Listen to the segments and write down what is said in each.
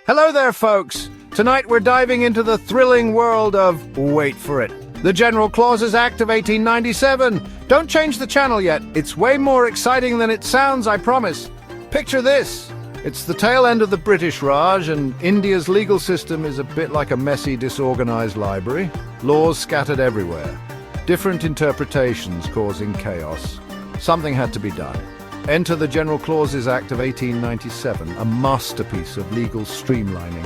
Hello there, folks! Tonight we're diving into the thrilling world of, wait for it, the General Clauses Act of 1897. Don't change the channel yet. It's way more exciting than it sounds, I promise. Picture this. It's the tail end of the British Raj, and India's legal system is a bit like a messy, disorganized library. Laws scattered everywhere. Different interpretations causing chaos. Something had to be done. Enter the General Clauses Act of 1897, a masterpiece of legal streamlining.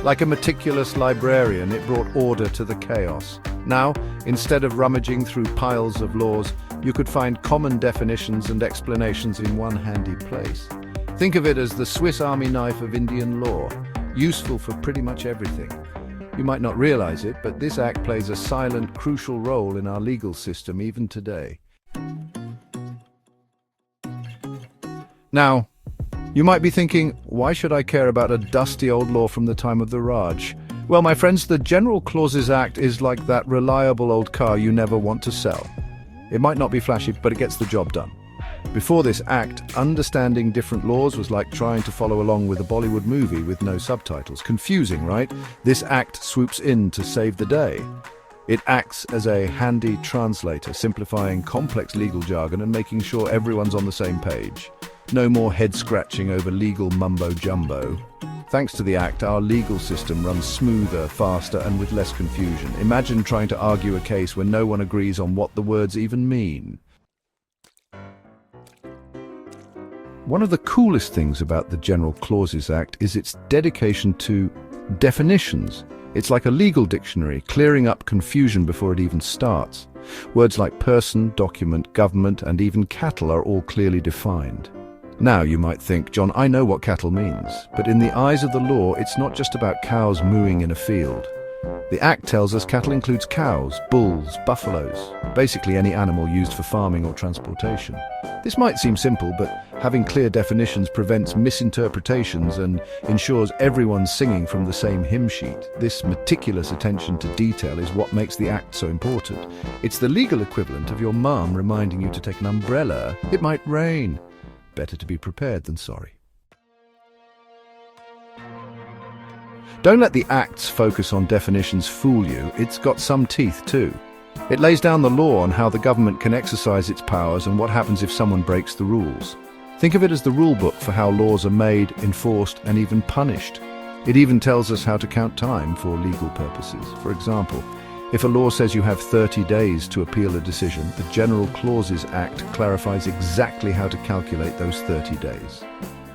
Like a meticulous librarian, it brought order to the chaos. Now, instead of rummaging through piles of laws, you could find common definitions and explanations in one handy place. Think of it as the Swiss Army knife of Indian law, useful for pretty much everything. You might not realize it, but this act plays a silent, crucial role in our legal system even today. Now, you might be thinking, why should I care about a dusty old law from the time of the Raj? Well, my friends, the General Clauses Act is like that reliable old car you never want to sell. It might not be flashy, but it gets the job done. Before this act, understanding different laws was like trying to follow along with a Bollywood movie with no subtitles. Confusing, right? This act swoops in to save the day. It acts as a handy translator, simplifying complex legal jargon and making sure everyone's on the same page. No more head-scratching over legal mumbo-jumbo. Thanks to the Act, our legal system runs smoother, faster, and with less confusion. Imagine trying to argue a case when no one agrees on what the words even mean. One of the coolest things about the General Clauses Act is its dedication to definitions. It's like a legal dictionary, clearing up confusion before it even starts. Words like person, document, government, and even cattle are all clearly defined. Now you might think, John, I know what cattle means, but in the eyes of the law, it's not just about cows mooing in a field. The Act tells us cattle includes cows, bulls, buffaloes, basically any animal used for farming or transportation. This might seem simple, but having clear definitions prevents misinterpretations and ensures everyone's singing from the same hymn sheet. This meticulous attention to detail is what makes the Act so important. It's the legal equivalent of your mum reminding you to take an umbrella. It might rain. Better to be prepared than sorry. Don't let the Act's focus on definitions fool you. It's got some teeth too. It lays down the law on how the government can exercise its powers and what happens if someone breaks the rules. Think of it as the rule book for how laws are made, enforced, and even punished. It even tells us how to count time for legal purposes. For example, if a law says you have 30 days to appeal a decision, the General Clauses Act clarifies exactly how to calculate those 30 days.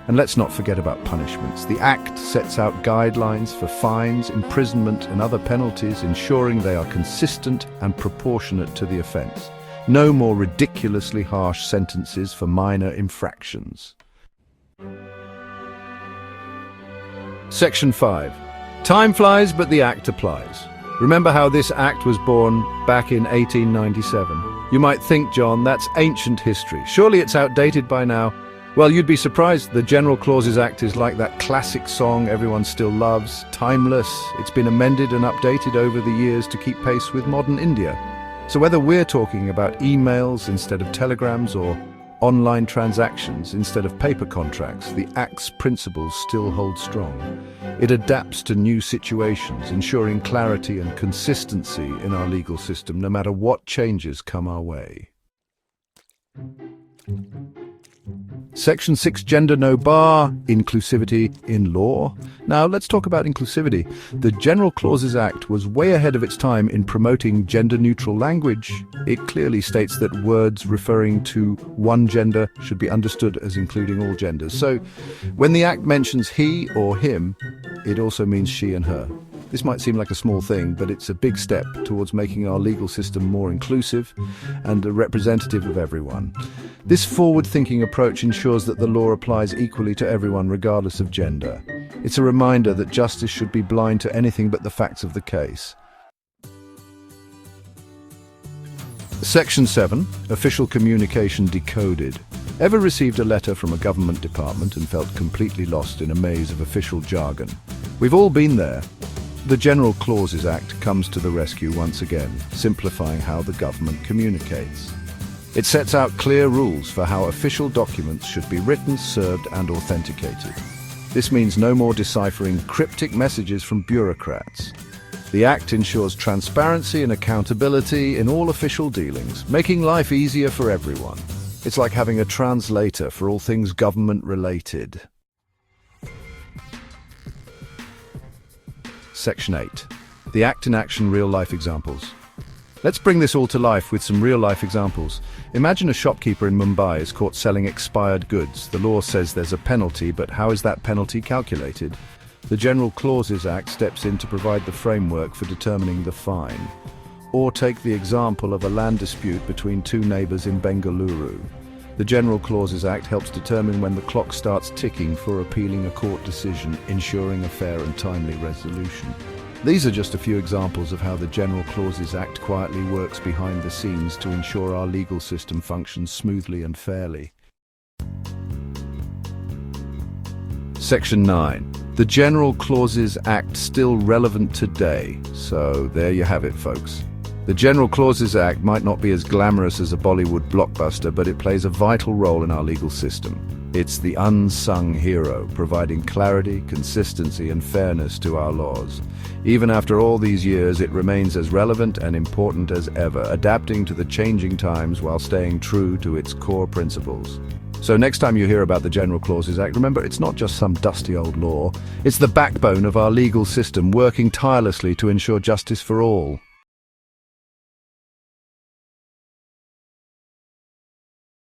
And let's not forget about punishments. The Act sets out guidelines for fines, imprisonment, and other penalties, ensuring they are consistent and proportionate to the offence. No more ridiculously harsh sentences for minor infractions. Section 5. Time flies, but the Act applies. Remember how this Act was born back in 1897? You might think, John, that's ancient history. Surely it's outdated by now. Well, you'd be surprised. The General Clauses Act is like that classic song everyone still loves, timeless. It's been amended and updated over the years to keep pace with modern India. So whether we're talking about emails instead of telegrams or online transactions instead of paper contracts, the Act's principles still hold strong. It adapts to new situations, ensuring clarity and consistency in our legal system, no matter what changes come our way. Section 6, Gender No Bar, Inclusivity in Law. Now let's talk about inclusivity. The General Clauses Act was way ahead of its time in promoting gender-neutral language. It clearly states that words referring to one gender should be understood as including all genders. So when the Act mentions he or him, it also means she and her. This might seem like a small thing, but it's a big step towards making our legal system more inclusive and representative of everyone. This forward-thinking approach ensures that the law applies equally to everyone regardless of gender. It's a reminder that justice should be blind to anything but the facts of the case. Section 7, Official Communication Decoded. Ever received a letter from a government department and felt completely lost in a maze of official jargon? We've all been there. The General Clauses Act comes to the rescue once again, simplifying how the government communicates. It sets out clear rules for how official documents should be written, served, and authenticated. This means no more deciphering cryptic messages from bureaucrats. The Act ensures transparency and accountability in all official dealings, making life easier for everyone. It's like having a translator for all things government-related. Section 8. The Act in Action Real-Life Examples. Let's bring this all to life with some real-life examples. Imagine a shopkeeper in Mumbai is caught selling expired goods. The law says there's a penalty, but how is that penalty calculated? The General Clauses Act steps in to provide the framework for determining the fine. Or take the example of a land dispute between two neighbors in Bengaluru. The General Clauses Act helps determine when the clock starts ticking for appealing a court decision, ensuring a fair and timely resolution. These are just a few examples of how the General Clauses Act quietly works behind the scenes to ensure our legal system functions smoothly and fairly. Section 9. The General Clauses Act still relevant today. So there you have it, folks. The General Clauses Act might not be as glamorous as a Bollywood blockbuster, but it plays a vital role in our legal system. It's the unsung hero, providing clarity, consistency, and fairness to our laws. Even after all these years, it remains as relevant and important as ever, adapting to the changing times while staying true to its core principles. So next time you hear about the General Clauses Act, remember it's not just some dusty old law. It's the backbone of our legal system, working tirelessly to ensure justice for all.